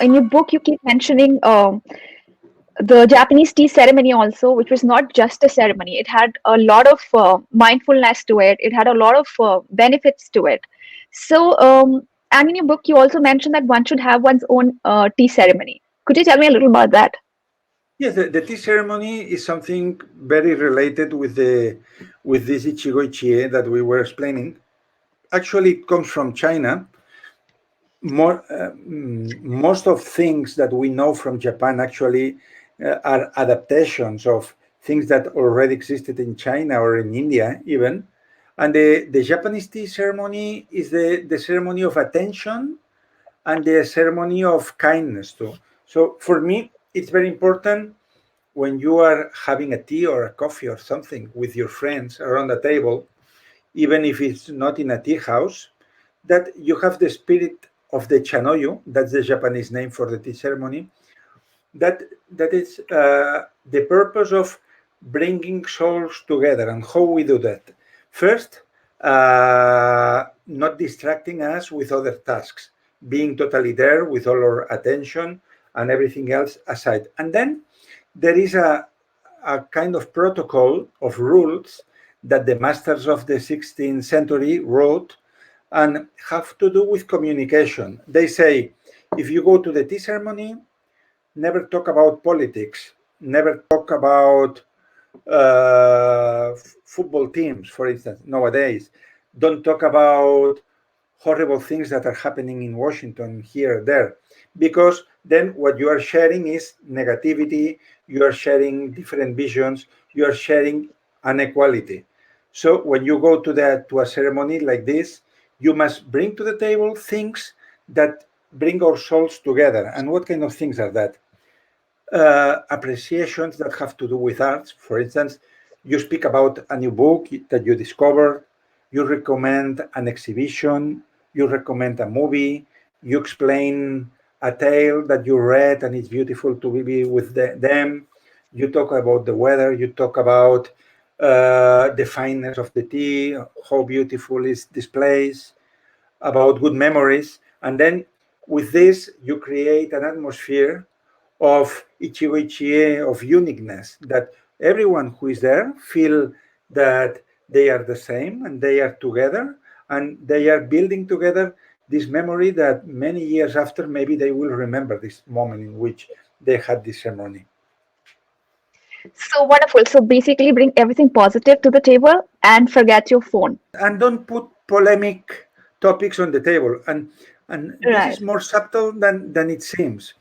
in your book, you keep mentioning the Japanese tea ceremony also, which was not just a ceremony. It had a lot of mindfulness to it. It had a lot of benefits to it. So, and in your book, you also mentioned that one should have one's own tea ceremony. Could you tell me a little about that? Yes, the tea ceremony is something very related with this Ichigo Ichie that we were explaining. Actually, it comes from China. Most of things that we know from Japan actually are adaptations of things that already existed in China or in India even. And the Japanese tea ceremony is the ceremony of attention and the ceremony of kindness too. So for me, it's very important when you are having a tea or a coffee or something with your friends around the table, even if it's not in a tea house, that you have the spirit of the chanoyu, that's the Japanese name for the tea ceremony, that is the purpose of bringing souls together. And how we do that? First, not distracting us with other tasks, being totally there with all our attention and everything else aside. And then there is a kind of protocol of rules that the masters of the 16th century wrote and have to do with communication. They say, if you go to the tea ceremony, never talk about politics, never talk about football teams, for instance, nowadays. Don't talk about horrible things that are happening in Washington, here, there, because then what you are sharing is negativity, you are sharing different visions, you are sharing inequality. So when you go to a ceremony like this, you must bring to the table things that bring our souls together. And what kind of things are that? Appreciations that have to do with art. For instance, you speak about a new book that you discovered, you recommend an exhibition, you recommend a movie, you explain a tale that you read and it's beautiful to be with them. You talk about the weather, you talk about the fineness of the tea, how beautiful is this place, about good memories. And then with this, you create an atmosphere of Ichigo Ichie, of uniqueness, that everyone who is there feel that they are the same and they are together and they are building together this memory that many years after, maybe they will remember this moment in which they had this ceremony. So wonderful. So basically, bring everything positive to the table and forget your phone. And don't put polemic topics on the table. And this is Right. more subtle than it seems.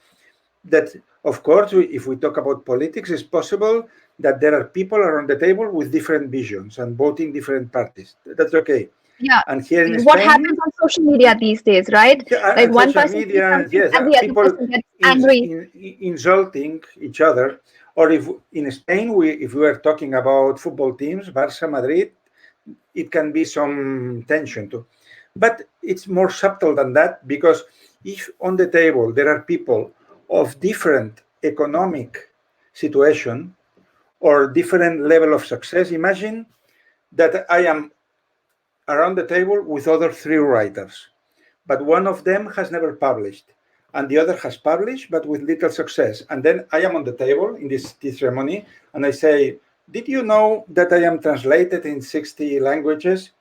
That, of course, if we talk about politics, it's possible that there are people around the table with different visions and voting different parties. That's okay. Yeah. And here in What happens Spain, on social media these days, right? yeah, Like and one social person says media, something yes, and the other people person gets angry. insulting each other. Or if in Spain, if we are talking about football teams, Barça, Madrid, it can be some tension too. But it's more subtle than that, because if on the table there are people of different economic situation or different level of success, imagine that I am around the table with other three writers, but one of them has never published and the other has published but with little success. And then I am on the table in this ceremony and I say, did you know that I am translated in 60 languages?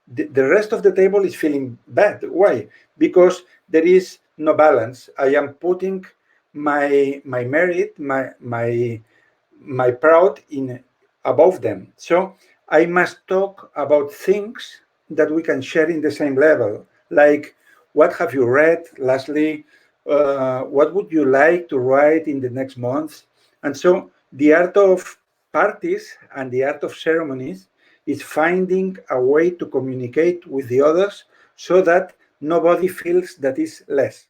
The rest of the table is feeling bad. Why? Because there is no balance. I am putting my merit, my proud in above them. So I must talk about things that we can share in the same level, like what have you read lastly, what would you like to write in the next month. And so the art of parties and the art of ceremonies is finding a way to communicate with the others so that nobody feels that is less.